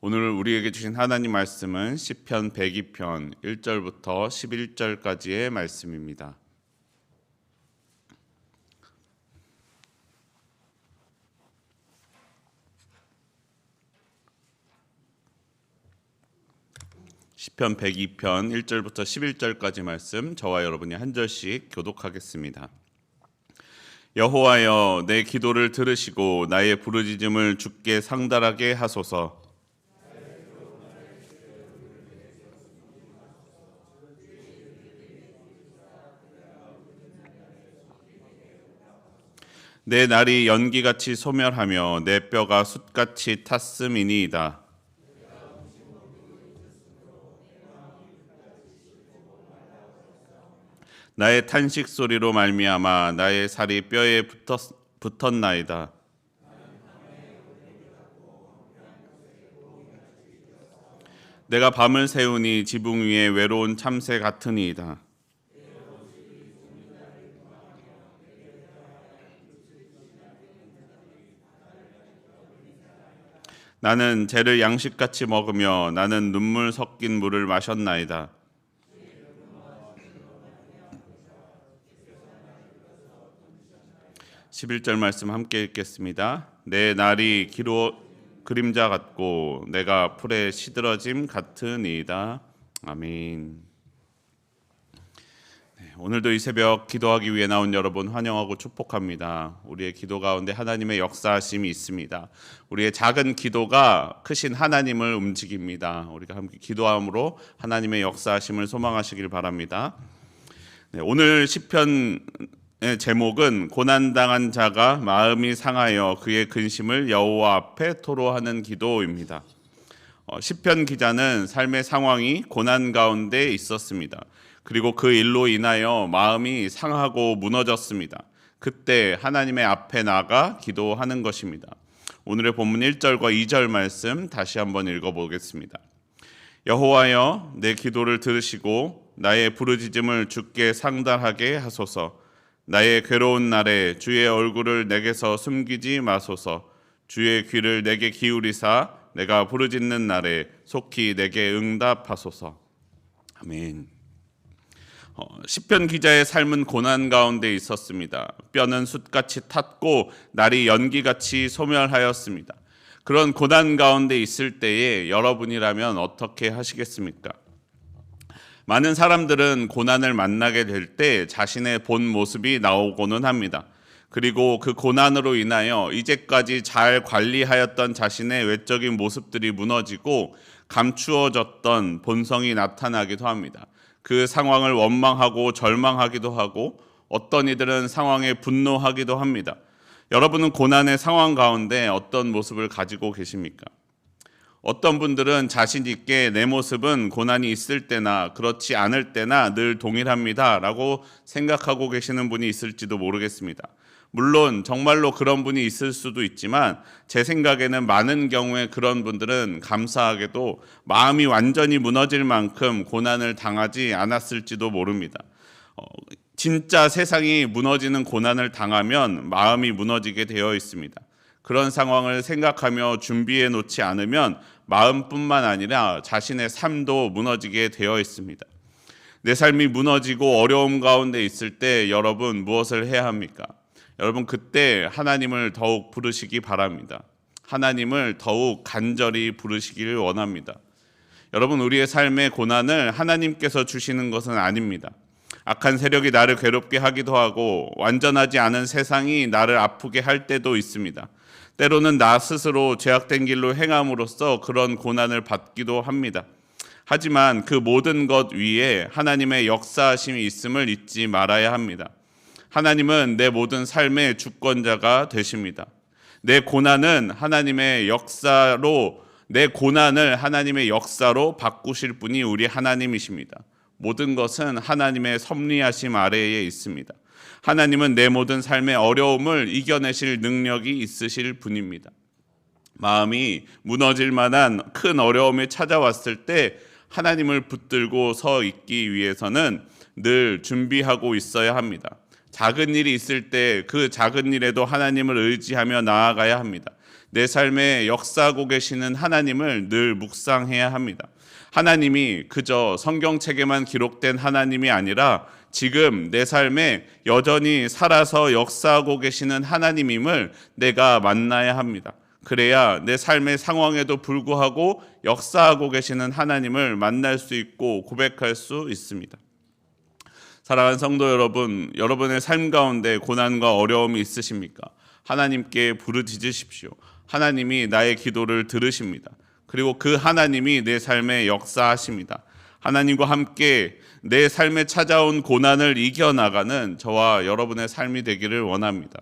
오늘 우리에게 주신 하나님 말씀은 시편 102편 1절부터 11절까지의 말씀입니다. 시편 102편 1절부터 11절까지 말씀, 저와 여러분이 한 절씩 교독하겠습니다. 여호와여, 내 기도를 들으시고 나의 부르짖음을 주께 상달하게 하소서. 내 날이 연기같이 소멸하며 내 뼈가 숯같이 탔음이니이다. 나의 탄식 소리로 말미암아 나의 살이 뼈에 붙었나이다. 내가 밤을 새우니 지붕 위에 외로운 참새 같으니이다. 나는 재를 양식같이 먹으며 나는 눈물 섞인 물을 마셨나이다. 11절 말씀 함께 읽겠습니다. 내 날이 그림자 같고 내가 풀에 시들어짐 같으니이다. 아멘. 오늘도 이 새벽 기도하기 위해 나온 여러분 환영하고 축복합니다. 우리의 기도 가운데 하나님의 역사하심이 있습니다. 우리의 작은 기도가 크신 하나님을 움직입니다. 우리가 함께 기도함으로 하나님의 역사하심을 소망하시길 바랍니다. 오늘 시편의 제목은 고난당한 자가 마음이 상하여 그의 근심을 여호와 앞에 토로하는 기도입니다. 시편 기자는 삶의 상황이 고난 가운데 있었습니다. 그리고 그 일로 인하여 마음이 상하고 무너졌습니다. 그때 하나님의 앞에 나가 기도하는 것입니다. 오늘의 본문 1절과 2절 말씀 다시 한번 읽어보겠습니다. 여호와여, 내 기도를 들으시고 나의 부르짖음을 주께 상달하게 하소서. 나의 괴로운 날에 주의 얼굴을 내게서 숨기지 마소서. 주의 귀를 내게 기울이사 내가 부르짖는 날에 속히 내게 응답하소서. 아멘. 시편 기자의 삶은 고난 가운데 있었습니다. 뼈는 숯같이 탔고 날이 연기같이 소멸하였습니다. 그런 고난 가운데 있을 때에 여러분이라면 어떻게 하시겠습니까? 많은 사람들은 고난을 만나게 될 때 자신의 본 모습이 나오고는 합니다. 그리고 그 고난으로 인하여 이제까지 잘 관리하였던 자신의 외적인 모습들이 무너지고 감추어졌던 본성이 나타나기도 합니다. 그 상황을 원망하고 절망하기도 하고 어떤 이들은 상황에 분노하기도 합니다. 여러분은 고난의 상황 가운데 어떤 모습을 가지고 계십니까? 어떤 분들은 자신 있게 내 모습은 고난이 있을 때나 그렇지 않을 때나 늘 동일합니다 라고 생각하고 계시는 분이 있을지도 모르겠습니다. 물론 정말로 그런 분이 있을 수도 있지만 제 생각에는 많은 경우에 그런 분들은 감사하게도 마음이 완전히 무너질 만큼 고난을 당하지 않았을지도 모릅니다. 진짜 세상이 무너지는 고난을 당하면 마음이 무너지게 되어 있습니다. 그런 상황을 생각하며 준비해 놓지 않으면 마음뿐만 아니라 자신의 삶도 무너지게 되어 있습니다. 내 삶이 무너지고 어려움 가운데 있을 때 여러분 무엇을 해야 합니까? 여러분 그때 하나님을 더욱 부르시기 바랍니다. 하나님을 더욱 간절히 부르시기를 원합니다. 여러분 우리의 삶의 고난을 하나님께서 주시는 것은 아닙니다. 악한 세력이 나를 괴롭게 하기도 하고 완전하지 않은 세상이 나를 아프게 할 때도 있습니다. 때로는 나 스스로 죄악된 길로 행함으로써 그런 고난을 받기도 합니다. 하지만 그 모든 것 위에 하나님의 역사하심이 있음을 잊지 말아야 합니다. 하나님은 내 모든 삶의 주권자가 되십니다. 내 고난은 하나님의 역사로, 내 고난을 하나님의 역사로 바꾸실 분이 우리 하나님이십니다. 모든 것은 하나님의 섭리하심 아래에 있습니다. 하나님은 내 모든 삶의 어려움을 이겨내실 능력이 있으실 분입니다. 마음이 무너질 만한 큰 어려움이 찾아왔을 때 하나님을 붙들고 서 있기 위해서는 늘 준비하고 있어야 합니다. 작은 일이 있을 때 그 작은 일에도 하나님을 의지하며 나아가야 합니다. 내 삶에 역사하고 계시는 하나님을 늘 묵상해야 합니다. 하나님이 그저 성경책에만 기록된 하나님이 아니라 지금 내 삶에 여전히 살아서 역사하고 계시는 하나님임을 내가 만나야 합니다. 그래야 내 삶의 상황에도 불구하고 역사하고 계시는 하나님을 만날 수 있고 고백할 수 있습니다. 사랑하는 성도 여러분, 여러분의 삶 가운데 고난과 어려움이 있으십니까? 하나님께 부르짖으십시오. 하나님이 나의 기도를 들으십니다. 그리고 그 하나님이 내 삶에 역사하십니다. 하나님과 함께 내 삶에 찾아온 고난을 이겨나가는 저와 여러분의 삶이 되기를 원합니다.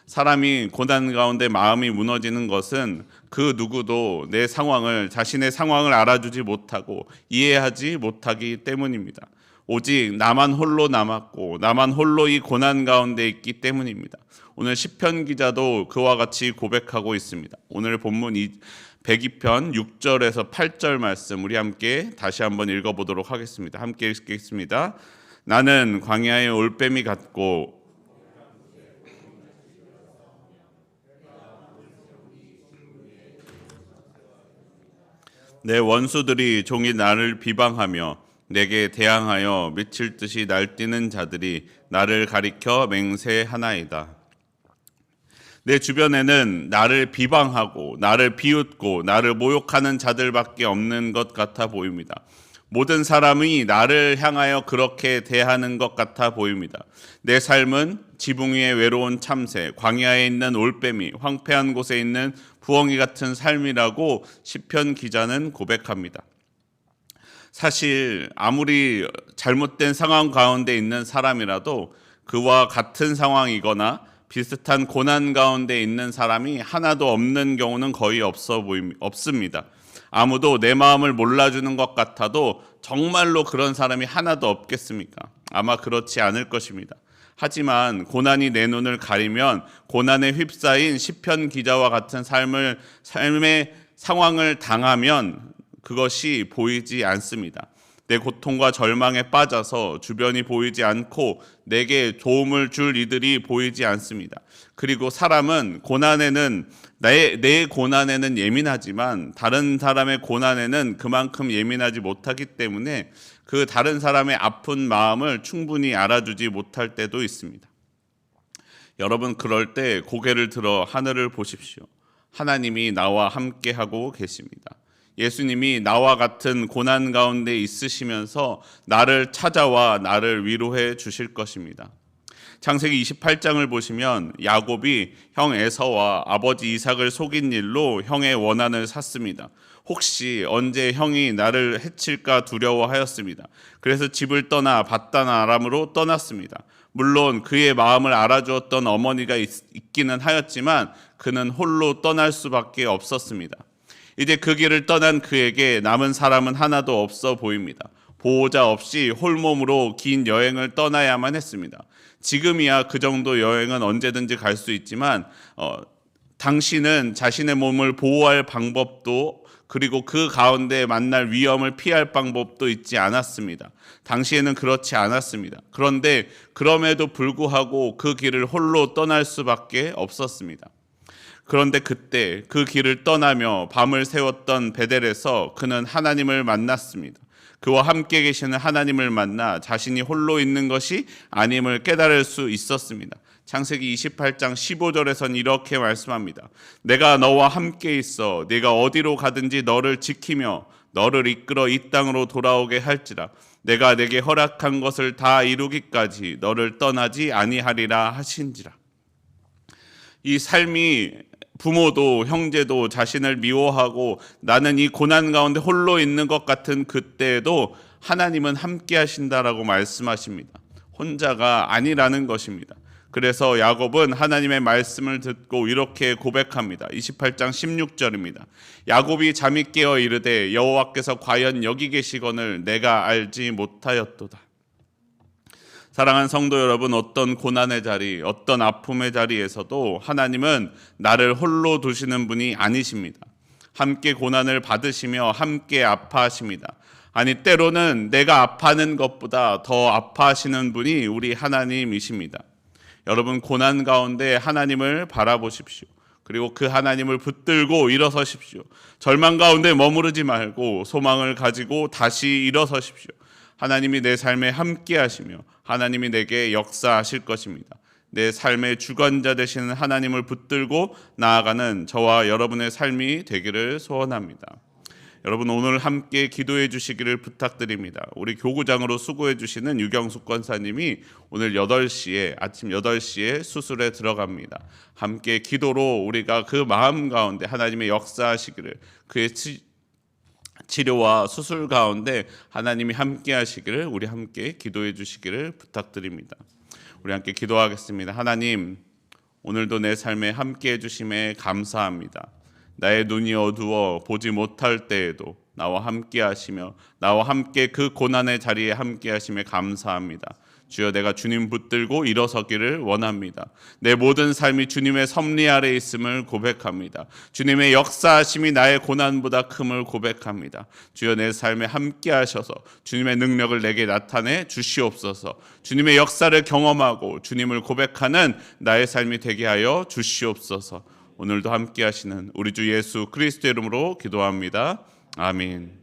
사람이 고난 가운데 마음이 무너지는 것은 그 누구도 내 상황을, 자신의 상황을 알아주지 못하고 이해하지 못하기 때문입니다. 오직 나만 홀로 남았고 나만 홀로 이 고난 가운데 있기 때문입니다. 오늘 시편 기자도 그와 같이 고백하고 있습니다. 오늘 본문 102편 6절에서 8절 말씀 우리 함께 다시 한번 읽어보도록 하겠습니다. 함께 읽겠습니다. 나는 광야의 올빼미 같고 내 원수들이 종일 나를 비방하며 내게 대항하여 미칠 듯이 날뛰는 자들이 나를 가리켜 맹세하나이다. 내 주변에는 나를 비방하고 나를 비웃고 나를 모욕하는 자들밖에 없는 것 같아 보입니다. 모든 사람이 나를 향하여 그렇게 대하는 것 같아 보입니다. 내 삶은 지붕 위의 외로운 참새, 광야에 있는 올빼미, 황폐한 곳에 있는 부엉이 같은 삶이라고 시편 기자는 고백합니다. 사실 아무리 잘못된 상황 가운데 있는 사람이라도 그와 같은 상황이거나 비슷한 고난 가운데 있는 사람이 하나도 없는 경우는 거의 없습니다. 아무도 내 마음을 몰라주는 것 같아도 정말로 그런 사람이 하나도 없겠습니까? 아마 그렇지 않을 것입니다. 하지만 고난이 내 눈을 가리면 고난에 휩싸인 시편 기자와 같은 삶의 상황을 당하면 그것이 보이지 않습니다. 내 고통과 절망에 빠져서 주변이 보이지 않고 내게 도움을 줄 이들이 보이지 않습니다. 그리고 사람은 고난에는 내 고난에는 예민하지만 다른 사람의 고난에는 그만큼 예민하지 못하기 때문에 그 다른 사람의 아픈 마음을 충분히 알아주지 못할 때도 있습니다. 여러분, 그럴 때 고개를 들어 하늘을 보십시오. 하나님이 나와 함께하고 계십니다. 예수님이 나와 같은 고난 가운데 있으시면서 나를 찾아와 나를 위로해 주실 것입니다. 창세기 28장을 보시면 야곱이 형 에서와 아버지 이삭을 속인 일로 형의 원한을 샀습니다. 혹시 언제 형이 나를 해칠까 두려워하였습니다. 그래서 집을 떠나 밧단 아람으로 떠났습니다. 물론 그의 마음을 알아주었던 어머니가 있기는 하였지만 그는 홀로 떠날 수밖에 없었습니다. 이제 그 길을 떠난 그에게 남은 사람은 하나도 없어 보입니다. 보호자 없이 홀몸으로 긴 여행을 떠나야만 했습니다. 지금이야 그 정도 여행은 언제든지 갈 수 있지만 당신은 자신의 몸을 보호할 방법도 그리고 그 가운데 만날 위험을 피할 방법도 있지 않았습니다. 당시에는 그렇지 않았습니다. 그런데 그럼에도 불구하고 그 길을 홀로 떠날 수밖에 없었습니다. 그런데 그때 그 길을 떠나며 밤을 새웠던 베델에서 그는 하나님을 만났습니다. 그와 함께 계시는 하나님을 만나 자신이 홀로 있는 것이 아님을 깨달을 수 있었습니다. 창세기 28장 15절에선 이렇게 말씀합니다. 내가 너와 함께 있어 네가 어디로 가든지 너를 지키며 너를 이끌어 이 땅으로 돌아오게 할지라. 내가 내게 허락한 것을 다 이루기까지 너를 떠나지 아니하리라 하신지라. 이 삶이 부모도 형제도 자신을 미워하고 나는 이 고난 가운데 홀로 있는 것 같은 그때에도 하나님은 함께 하신다라고 말씀하십니다. 혼자가 아니라는 것입니다. 그래서 야곱은 하나님의 말씀을 듣고 이렇게 고백합니다. 28장 16절입니다. 야곱이 잠이 깨어 이르되 여호와께서 과연 여기 계시거늘 내가 알지 못하였도다. 사랑하는 성도 여러분, 어떤 고난의 자리, 어떤 아픔의 자리에서도 하나님은 나를 홀로 두시는 분이 아니십니다. 함께 고난을 받으시며 함께 아파하십니다. 아니, 때로는 내가 아파하는 것보다 더 아파하시는 분이 우리 하나님이십니다. 여러분, 고난 가운데 하나님을 바라보십시오. 그리고 그 하나님을 붙들고 일어서십시오. 절망 가운데 머무르지 말고 소망을 가지고 다시 일어서십시오. 하나님이 내 삶에 함께 하시며 하나님이 내게 역사하실 것입니다. 내 삶의 주관자 되시는 하나님을 붙들고 나아가는 저와 여러분의 삶이 되기를 소원합니다. 여러분, 오늘 함께 기도해 주시기를 부탁드립니다. 우리 교구장으로 수고해 주시는 유경숙 권사님이 오늘 아침 8시에 수술에 들어갑니다. 함께 기도로 우리가 그 마음 가운데 하나님의 역사하시기를, 그의 치료와 수술 가운데 하나님이 함께 하시기를 우리 함께 기도해 주시기를 부탁드립니다. 우리 함께 기도하겠습니다. 하나님, 오늘도 내 삶에 함께 해주심에 감사합니다. 나의 눈이 어두워 보지 못할 때에도 나와 함께 하시며 나와 함께 그 고난의 자리에 함께 하심에 감사합니다. 주여, 내가 주님 붙들고 일어서기를 원합니다. 내 모든 삶이 주님의 섭리 아래 있음을 고백합니다. 주님의 역사하심이 나의 고난보다 큼을 고백합니다. 주여, 내 삶에 함께 하셔서 주님의 능력을 내게 나타내 주시옵소서. 주님의 역사를 경험하고 주님을 고백하는 나의 삶이 되게 하여 주시옵소서. 오늘도 함께 하시는 우리 주 예수 그리스도의 이름으로 기도합니다. 아멘.